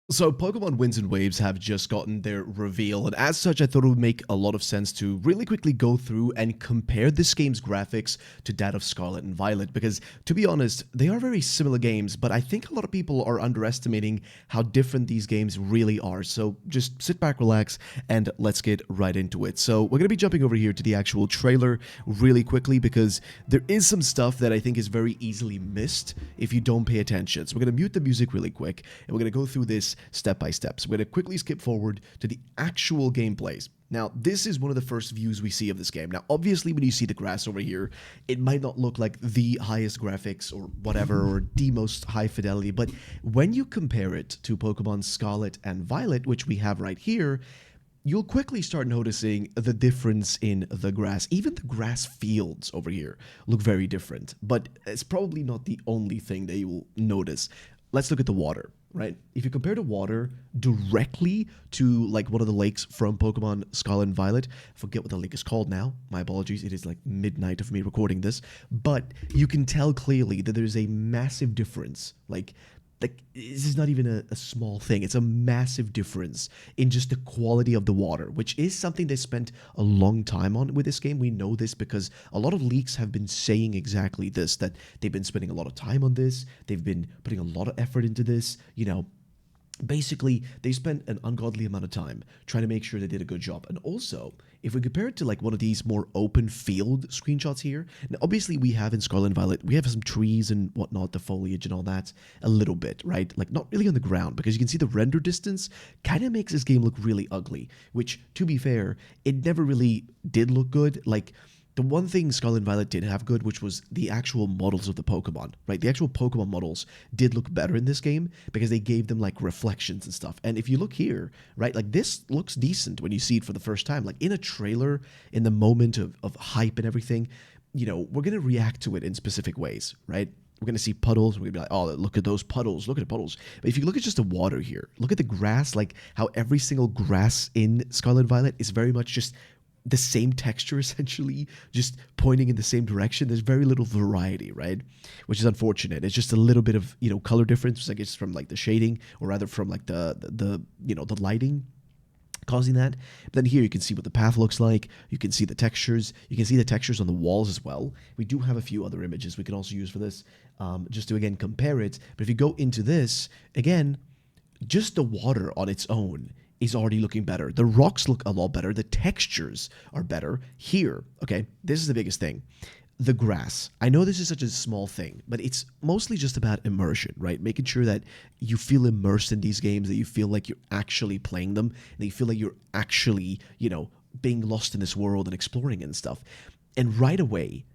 So Pokemon Winds and Waves have just gotten their reveal, and as such I thought it would make a lot of sense to really quickly go through and compare this game's graphics to that of Scarlet and Violet, because to be honest, they are very similar games, but I think a lot of people are underestimating how different these games really are. So just sit back, relax, and let's get right into it. So we're going to be jumping over here to the actual trailer really quickly, because there is some stuff that I think is very easily missed if you don't pay attention. So we're going to mute the music really quick, and we're going to go through this step by step. So we're going to quickly skip forward to the actual gameplays. Now, this is one of the first views we see of this game. Now, obviously, when you see the grass over here, it might not look like the highest graphics or whatever, or the most high fidelity, but when you compare it to Pokemon Scarlet and Violet, which we have right here, you'll quickly start noticing the difference in the grass. Even the grass fields over here look very different, but it's probably not the only thing that you will notice. Let's look at the water, right? If you compare the water directly to like one of the lakes from Pokemon Scarlet and Violet, I forget what the lake is called now. My apologies. It is like midnight of me recording this, but you can tell clearly that there's a massive difference. Like this is not even a small thing. It's a massive difference in just the quality of the water, which is something they spent a long time on with this game. We know this because a lot of leaks have been saying exactly this, that they've been spending a lot of time on this. They've been putting a lot of effort into this, basically they spent an ungodly amount of time trying to make sure they did a good job. And also, if we compare it to like one of these more open field screenshots here, now obviously we have in Scarlet and Violet, we have some trees and whatnot, the foliage and all that a little bit, right? Like not really on the ground, because you can see the render distance kind of makes this game look really ugly, which to be fair, it never really did look good. Like the one thing Scarlet and Violet did have good, which was the actual models of the Pokemon, right? The actual Pokemon models did look better in this game because they gave them like reflections and stuff. And if you look here, right, like this looks decent when you see it for the first time. Like in a trailer, in the moment of hype and everything, we're going to react to it in specific ways, right? We're going to see puddles. We're going to be like, oh, look at those puddles. Look at the puddles. But if you look at just the water here, look at the grass, like how every single grass in Scarlet and Violet is very much just the same texture, essentially, just pointing in the same direction. There's very little variety, right? Which is unfortunate. It's just a little bit of color difference, I guess, from like the shading, or rather from like the lighting causing that. But then here you can see what the path looks like. You can see the textures. You can see the textures on the walls as well. We do have a few other images we can also use for this, just to again compare it. But if you go into this again, just the water on its own is already looking better. The rocks look a lot better. The textures are better. Here, okay, this is the biggest thing. The grass. I know this is such a small thing, but it's mostly just about immersion, right? Making sure that you feel immersed in these games, that you feel like you're actually playing them, that you feel like you're actually, being lost in this world and exploring and stuff. And right away,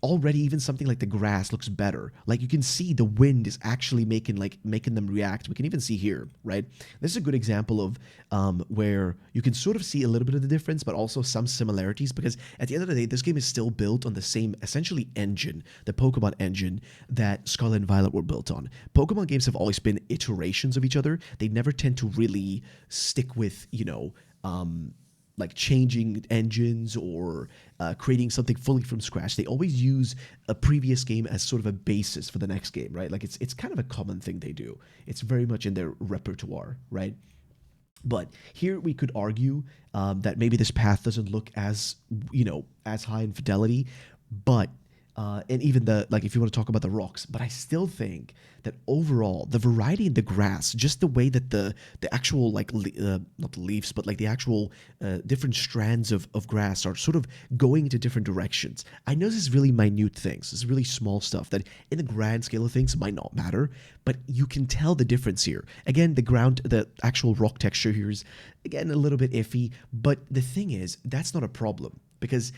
already even something like the grass looks better. Like you can see the wind is actually making them react. We can even see here, right? This is a good example of where you can sort of see a little bit of the difference, but also some similarities, because at the end of the day, this game is still built on the same essentially engine, the Pokemon engine that Scarlet and Violet were built on. Pokemon games have always been iterations of each other. They never tend to really stick with, like changing engines or creating something fully from scratch. They always use a previous game as sort of a basis for the next game, right? Like it's kind of a common thing they do. It's very much in their repertoire, right? But here we could argue that maybe this path doesn't look as as high in fidelity, but and even if you want to talk about the rocks, but I still think that overall the variety in the grass, just the way that the actual not the leaves, but like the actual different strands of grass are sort of going into different directions. I know this is really minute things, this is really small stuff that in the grand scale of things might not matter, but you can tell the difference here. Again, the actual rock texture here is again a little bit iffy, but the thing is that's not a problem, because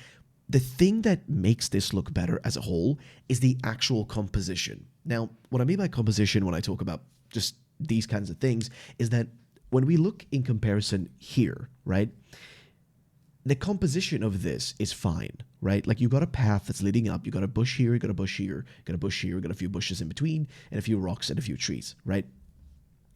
the thing that makes this look better as a whole is the actual composition. Now, what I mean by composition when I talk about just these kinds of things is that when we look in comparison here, right, the composition of this is fine, right? Like you got a path that's leading up, you got a bush here, you got a bush here, you got a bush here, you got a few bushes in between, and a few rocks and a few trees, right?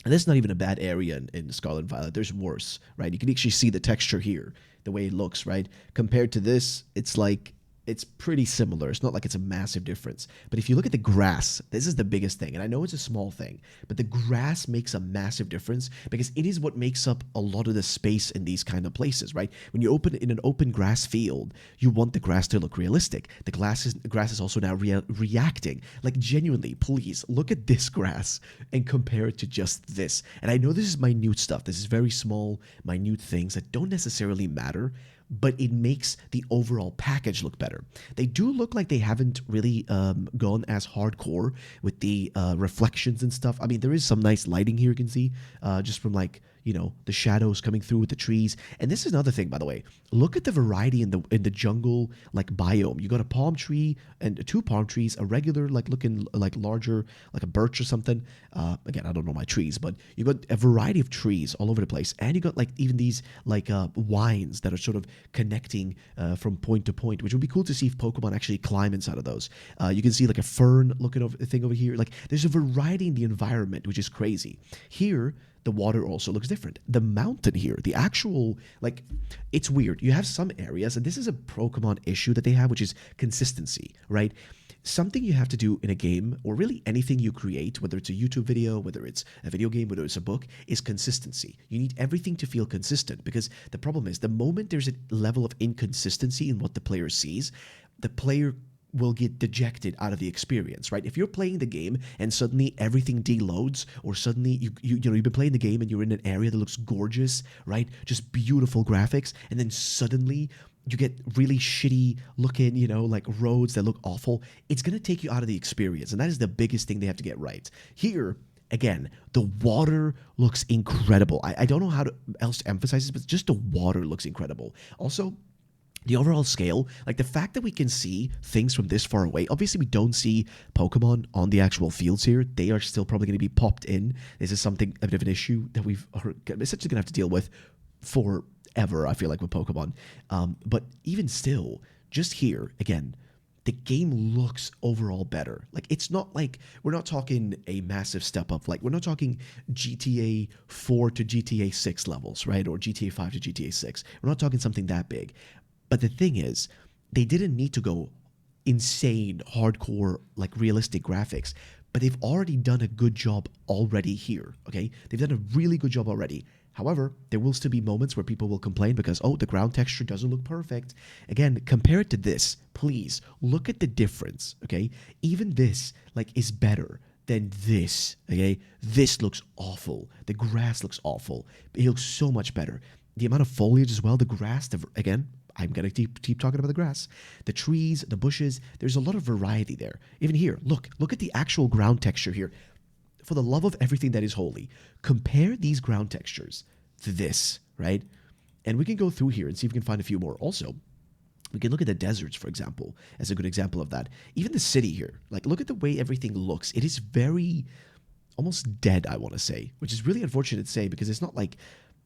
And that's not even a bad area in Scarlet and Violet. There's worse, right? You can actually see the texture here, the way it looks, right? Compared to this, it's like it's pretty similar. It's not like it's a massive difference. But if you look at the grass, this is the biggest thing. And I know it's a small thing, but the grass makes a massive difference because it is what makes up a lot of the space in these kind of places, right? When you open in an open grass field, you want the grass to look realistic. The grass is also now reacting. Like genuinely, please look at this grass and compare it to just this. And I know this is minute stuff. This is very small, minute things that don't necessarily matter, but it makes the overall package look better. They do look like they haven't really gone as hardcore with the reflections and stuff. I mean, there is some nice lighting here you can see, just from like, you know, the shadows coming through with the trees. And this is another thing, by the way. Look at the variety in the jungle like biome. You got a palm tree and 2 palm trees, a regular like looking like larger like a birch or something. Again, I don't know my trees, but you got a variety of trees all over the place, and you got like even these like vines that are sort of connecting from point to point, which would be cool to see if Pokemon actually climb inside of those. You can see like a fern looking over thing over here. Like there's a variety in the environment, which is crazy. Here, the water also looks different. The mountain here, the actual, like, it's weird. You have some areas, and this is a Pokemon issue that they have, which is consistency, right? Something you have to do in a game, or really anything you create, whether it's a YouTube video, whether it's a video game, whether it's a book, is consistency. You need everything to feel consistent, because the problem is the moment there's a level of inconsistency in what the player sees, the player will get dejected out of the experience, right? If you're playing the game and suddenly everything deloads, or suddenly you know you've been playing the game and you're in an area that looks gorgeous, right? Just beautiful graphics, and then suddenly you get really shitty looking, you know, like roads that look awful. It's gonna take you out of the experience, and that is the biggest thing they have to get right. Here, again, the water looks incredible. I don't know how else to emphasize this, but just the water looks incredible. Also, the overall scale, like the fact that we can see things from this far away. Obviously, we don't see Pokemon on the actual fields here. They are still probably going to be popped in. This is something, a bit of an issue that we've essentially going to have to deal with forever, I feel like, with Pokemon. But even still, just here, again, the game looks overall better. Like, it's not like, we're not talking a massive step up. Like, we're not talking GTA 4 to GTA 6 levels, right? Or GTA 5 to GTA 6. We're not talking something that big. But the thing is, they didn't need to go insane, hardcore, like realistic graphics, but they've already done a good job already here, okay? They've done a really good job already. However, there will still be moments where people will complain because, oh, the ground texture doesn't look perfect. Again, compare it to this. Please, look at the difference, okay? Even this, like, is better than this, okay? This looks awful. The grass looks awful. It looks so much better. The amount of foliage as well, the grass, again, I'm going to keep talking about the grass. The trees, the bushes, there's a lot of variety there. Even here, look at the actual ground texture here. For the love of everything that is holy, compare these ground textures to this, right? And we can go through here and see if we can find a few more. Also, we can look at the deserts, for example, as a good example of that. Even the city here, like look at the way everything looks. It is very almost dead, I want to say, which is really unfortunate to say because it's not like,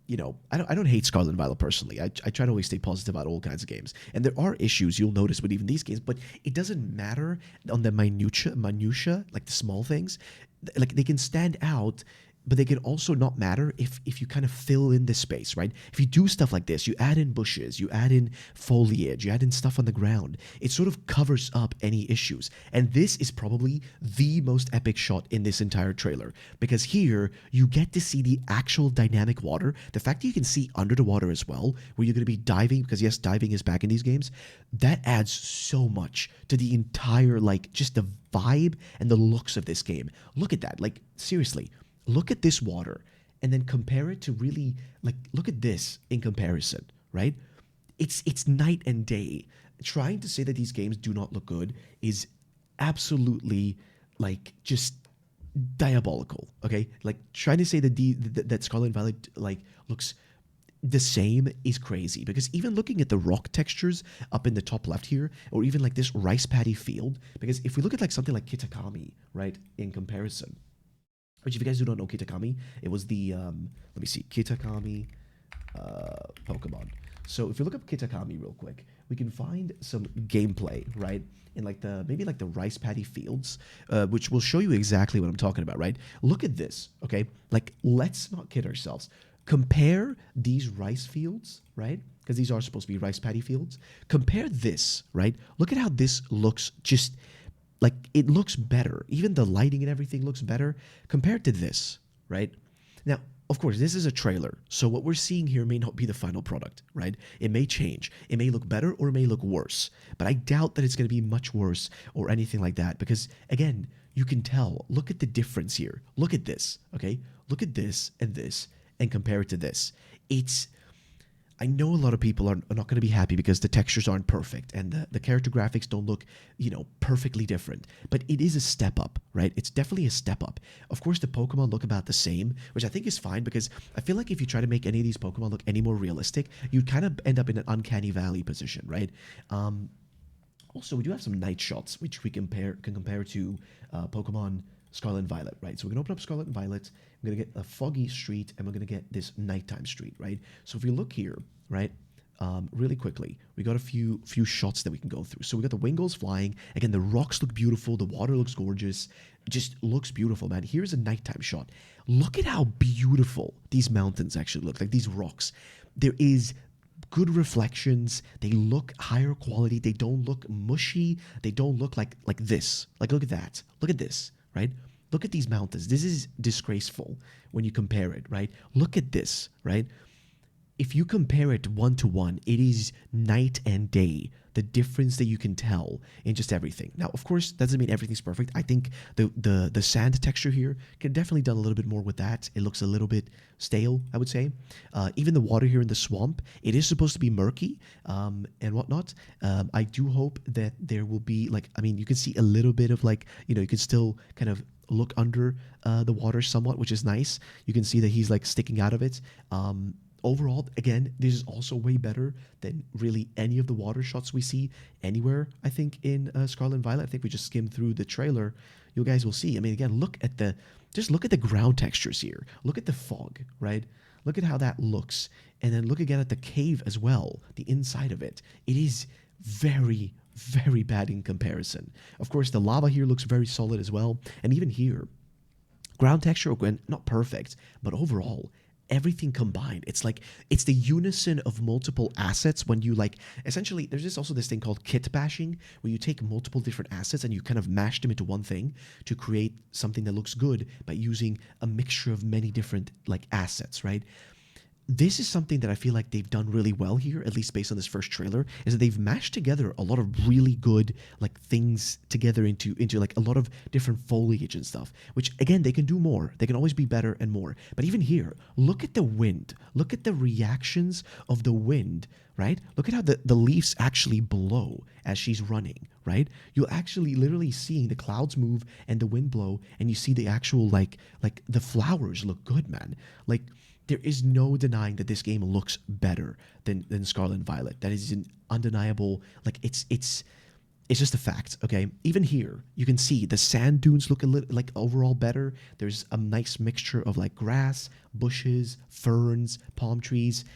you know, I don't hate Scarlet and Violet personally. I try to always stay positive about all kinds of games. And there are issues you'll notice with even these games, but it doesn't matter on the minutia, like the small things. Like they can stand out, but they can also not matter if you kind of fill in the space, right? If you do stuff like this, you add in bushes, you add in foliage, you add in stuff on the ground, it sort of covers up any issues. And this is probably the most epic shot in this entire trailer, because here you get to see the actual dynamic water. The fact that you can see under the water as well, where you're going to be diving, because yes, diving is back in these games, that adds so much to the entire, like, just the vibe and the looks of this game. Look at that. Like, seriously. Look at this water and then compare it to really, like, look at this in comparison, right? It's night and day. Trying to say that these games do not look good is absolutely, like, just diabolical, okay? Like, trying to say that that Scarlet and Violet, like, looks the same is crazy, because even looking at the rock textures up in the top left here, or even like this rice paddy field, because if we look at like something like Kitakami, right, in comparison, which if you guys do not know Kitakami, it was the, let me see, Kitakami Pokemon. So if you look up Kitakami real quick, we can find some gameplay, right? In like the, maybe like the rice paddy fields, which will show you exactly what I'm talking about, right? Look at this, okay? Like, let's not kid ourselves. Compare these rice fields, right? Because these are supposed to be rice paddy fields. Compare this, right? Look at how this looks, just like it looks better. Even the lighting and everything looks better compared to this, right? Now, of course, this is a trailer, so what we're seeing here may not be the final product, right? It may change. It may look better or it may look worse, but I doubt that it's going to be much worse or anything like that because, again, you can tell. Look at the difference here. Look at this, okay? Look at this and compare it to this. I know a lot of people are not going to be happy because the textures aren't perfect and the character graphics don't look, perfectly different. But it is a step up, right? It's definitely a step up. Of course, the Pokemon look about the same, which I think is fine because I feel like if you try to make any of these Pokemon look any more realistic, you'd kind of end up in an uncanny valley position, right? Also, we do have some night shots, which we can compare to Pokemon Scarlet and Violet, right? So we're gonna open up Scarlet and Violet. We're gonna get a foggy street, and we're gonna get this nighttime street, right? So if we look here, right, really quickly, we got a few shots that we can go through. So we got the Wingulls flying. Again, the rocks look beautiful. The water looks gorgeous. Just looks beautiful, man. Here's a nighttime shot. Look at how beautiful these mountains actually look. Like these rocks. There is good reflections. They look higher quality. They don't look mushy. They don't look like this. Like look at that. Look at this, right? Look at these mountains. This is disgraceful when you compare it, right? Look at this, right? If you compare it 1-to-1, it is night and day. The difference that you can tell in just everything. Now, of course, that doesn't mean everything's perfect. I think the sand texture here could definitely done a little bit more with that. It looks a little bit stale, I would say. Even the water here in the swamp, it is supposed to be murky and whatnot. I do hope that there will be you can see a little bit of you can still kind of look under the water somewhat, which is nice. You can see that he's sticking out of it. Overall, again, this is also way better than really any of the water shots we see anywhere, I think, in Scarlet and Violet. I think we just skimmed through the trailer. You guys will see. I mean, again, look at the ground textures here. Look at the fog, right? Look at how that looks. And then look again at the cave as well, the inside of it. It is very, very bad in comparison. Of course, the lava here looks very solid as well. And even here, ground texture, again, not perfect, but overall, everything combined, it's the unison of multiple assets. When you essentially, there's also this thing called kit bashing, where you take multiple different assets and you kind of mash them into one thing to create something that looks good by using a mixture of many different assets, right? This is something that I feel like they've done really well here, at least based on this first trailer, is that they've mashed together a lot of really good things together into a lot of different foliage and stuff, which again, they can do more. They can always be better and more. But even here, look at the wind. Look at the reactions of the wind, right? Look at how the leaves actually blow as she's running, right? You're actually literally seeing the clouds move and the wind blow, and you see the actual the flowers look good, man. There is no denying that this game looks better than Scarlet and Violet. That is an undeniable, it's just a fact, okay? Even here, you can see the sand dunes look a little, overall better. There's a nice mixture of, grass, bushes, ferns, palm trees.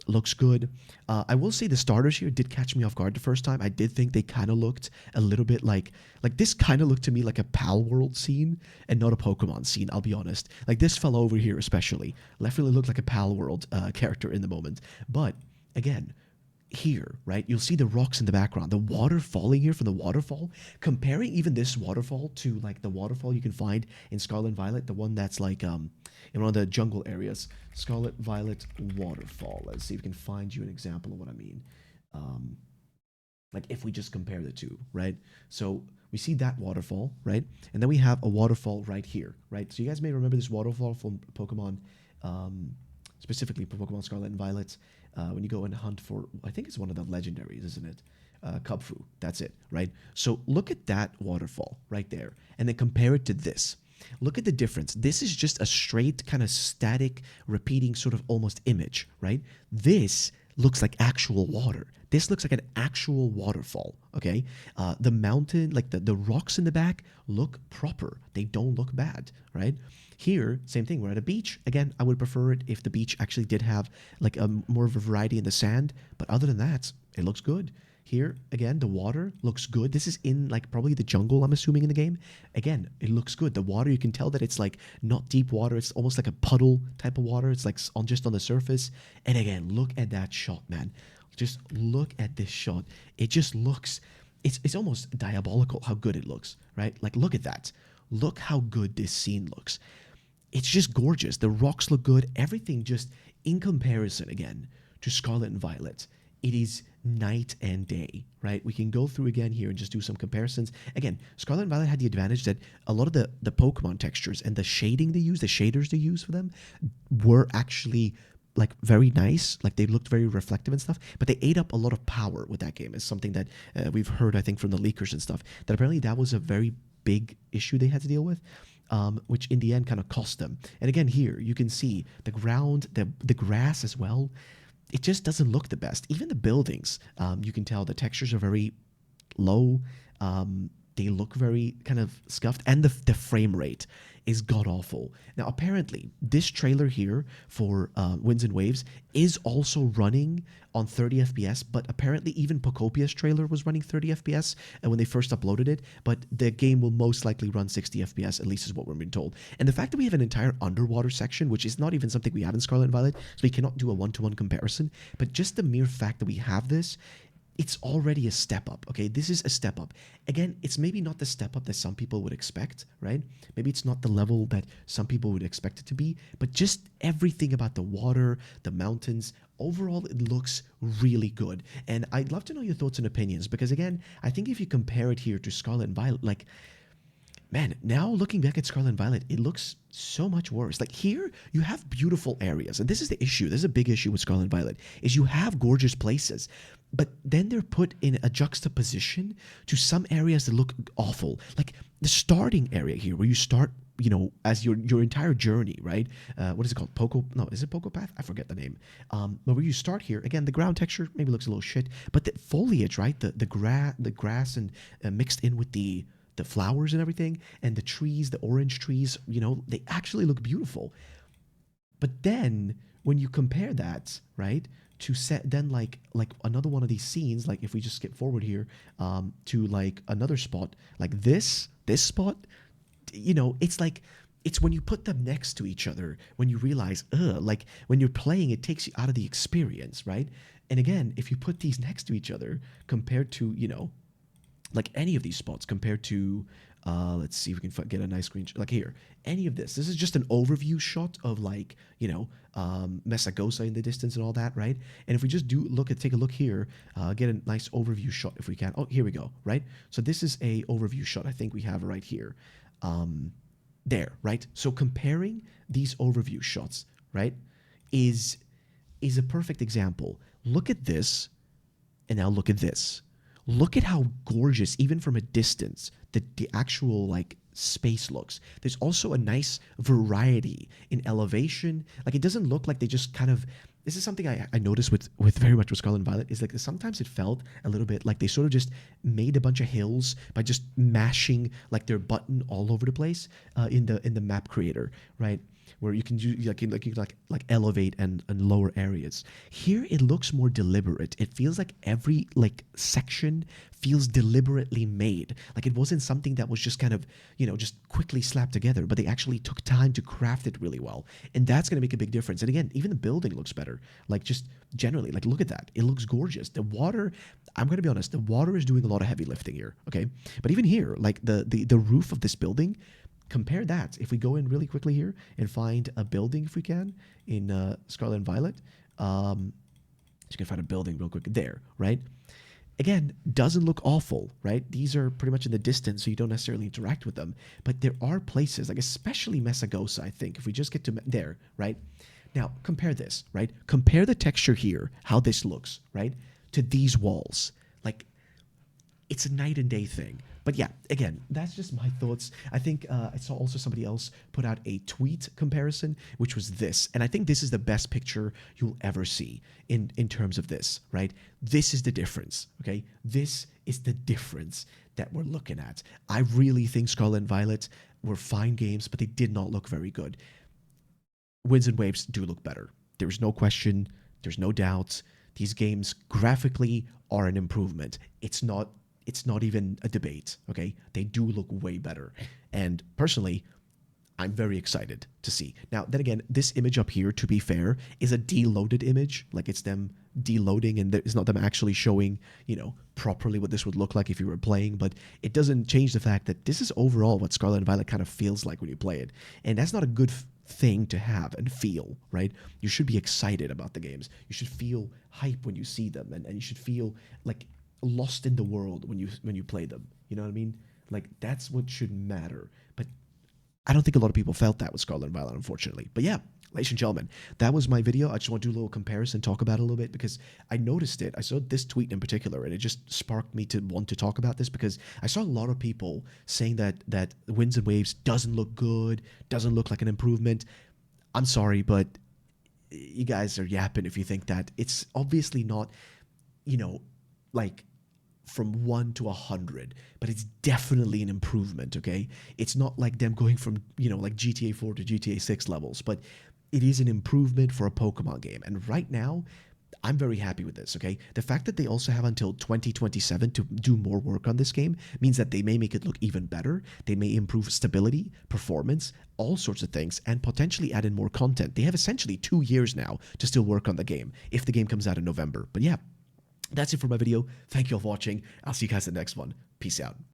Looks good. I will say the starters here did catch me off guard the first time. I did think they kind of looked a little bit like this kind of looked to me like a Pal World scene and not a Pokemon scene, I'll be honest. This fell over here especially. Definitely looked like a Pal World character in the moment. But, again, here, right, you'll see the rocks in the background. The water falling here from the waterfall. Comparing even this waterfall to, the waterfall you can find in Scarlet and Violet, the one that's, in one of the jungle areas. Scarlet Violet waterfall. Let's see if we can find you an example of what I mean. If we just compare the two, right? So we see that waterfall, right? And then we have a waterfall right here, right? So you guys may remember this waterfall from Pokemon, specifically Pokemon Scarlet and Violet, when you go and hunt for, I think it's one of the legendaries, isn't it? Kubfu, that's it, right? So look at that waterfall right there, and then compare it to this. Look at the difference. This is just a straight kind of static, repeating sort of almost image, right? This looks like actual water. This looks like an actual waterfall, okay? The mountain, the rocks in the back look proper. They don't look bad, right? Here, same thing. We're at a beach. Again, I would prefer it if the beach actually did have a more of a variety in the sand. But other than that, it looks good. Here, again, the water looks good. This is in like probably the jungle, I'm assuming, in the game. Again, it looks good. The water, you can tell that it's like not deep water. It's almost like a puddle type of water. It's like on just on the surface. And again, look at that shot, man. Just look at this shot. It just looks, it's almost diabolical how good it looks, right? Like, look at that. Look how good this scene looks. It's just gorgeous. The rocks look good. Everything just, in comparison, again, to Scarlet and Violet, it is night and day, right? We can go through again here and just do some comparisons. Again, Scarlet and Violet had the advantage that a lot of the Pokemon textures and the shading they use, the shaders they use for them, were actually like very nice. Like they looked very reflective and stuff, but they ate up a lot of power with that game. Is something that we've heard, I think, from the leakers and stuff, that apparently that was a very big issue they had to deal with. Which in the end kind of cost them. And again, here you can see the ground, the grass as well. It just doesn't look the best. Even the buildings, you can tell the textures are very low. They look very kind of scuffed, and the frame rate is god awful. Now, apparently, this trailer here for Winds and Waves is also running on 30 FPS, but apparently even Pocopia's trailer was running 30 FPS when they first uploaded it, but the game will most likely run 60 FPS, at least is what we're being told. And the fact that we have an entire underwater section, which is not even something we have in Scarlet and Violet, so we cannot do a one-to-one comparison, but just the mere fact that we have this, it's already a step up, okay? This is a step up. Again, it's maybe not the step up that some people would expect, right? Maybe it's not the level that some people would expect it to be, but just everything about the water, the mountains, overall, it looks really good. And I'd love to know your thoughts and opinions, because again, I think if you compare it here to Scarlet and Violet, like, man, now looking back at Scarlet and Violet, it looks so much worse. Like here, you have beautiful areas, and this is the issue. This is a big issue with Scarlet and Violet, is you have gorgeous places, but then they're put in a juxtaposition to some areas that look awful. Like the starting area here, where you start, you know, as your entire journey, right? What is it called? Is it Poco Path? I forget the name. But where you start here, again, the ground texture maybe looks a little shit, but the foliage, right? The grass and mixed in with the flowers and everything, and the trees, the orange trees, you know, they actually look beautiful. But then when you compare that, right, to set then like another one of these scenes, like if we just skip forward here, to like another spot, like this spot, you know, it's like, it's when you put them next to each other, when you realize, like when you're playing, it takes you out of the experience, right? And again, if you put these next to each other compared to, you know, like any of these spots compared to, let's see if we can get a nice screenshot. Like here, any of this. This is just an overview shot of like, you know, Mesagosa in the distance and all that, right? And if we just take a look here, get a nice overview shot if we can. Oh, here we go, right? So this is a overview shot I think we have right here. There, right? So comparing these overview shots, right, is a perfect example. Look at this, and now look at this. Look at how gorgeous, even from a distance, the actual like space looks. There's also a nice variety in elevation. Like it doesn't look like they just kind of. This is something I noticed with very much with Scarlet and Violet, is like sometimes it felt a little bit like they sort of just made a bunch of hills by just mashing like their button all over the place in the map creator, right? Where you can do like elevate and lower areas. Here it looks more deliberate. It feels like every like section feels deliberately made. Like it wasn't something that was just kind of, you know, just quickly slapped together, but they actually took time to craft it really well. And that's going to make a big difference. And again, even the building looks better. Like just generally, like look at that. It looks gorgeous. The water, I'm going to be honest, the water is doing a lot of heavy lifting here, okay? But even here, like the roof of this building, compare that. If we go in really quickly here and find a building, if we can, in Scarlet and Violet, you can find a building real quick there, right? Again, doesn't look awful, right? These are pretty much in the distance, so you don't necessarily interact with them. But there are places, like especially Mesagosa, I think, if we just get to there, right? Now, compare this, right? Compare the texture here, how this looks, right, to these walls. Like, it's a night and day thing. But yeah, again, that's just my thoughts. I think I saw also somebody else put out a tweet comparison, which was this. And I think this is the best picture you'll ever see in terms of this, right? This is the difference, okay? This is the difference that we're looking at. I really think Scarlet and Violet were fine games, but they did not look very good. Winds and Waves do look better. There's no question. There's no doubt. these games graphically are an improvement. It's not even a debate, okay? They do look way better. And personally, I'm very excited to see. Now, then again, this image up here, to be fair, is a deloaded image. Like, it's them deloading, and it's not them actually showing, properly what this would look like if you were playing. But it doesn't change the fact that this is overall what Scarlet and Violet kind of feels like when you play it. And that's not a good thing to have and feel, right? You should be excited about the games. You should feel hype when you see them, and you should feel like lost in the world when you play them. You know what I mean? Like, that's what should matter. But I don't think a lot of people felt that with Scarlet and Violet, unfortunately. But yeah, ladies and gentlemen, that was my video. I just want to do a little comparison, talk about it a little bit, because I noticed it. I saw this tweet in particular, and it just sparked me to want to talk about this, because I saw a lot of people saying that Winds and Waves doesn't look good, doesn't look like an improvement. I'm sorry, but you guys are yapping if you think that. It's obviously not, like from 1 to 100, but it's definitely an improvement, okay? It's not like them going from, like GTA 4 to GTA 6 levels, but it is an improvement for a Pokemon game. And right now, I'm very happy with this, okay? The fact that they also have until 2027 to do more work on this game means that they may make it look even better. They may improve stability, performance, all sorts of things, and potentially add in more content. They have essentially 2 years now to still work on the game if the game comes out in November. But yeah, that's it for my video. Thank you all for watching. I'll see you guys in the next one. Peace out.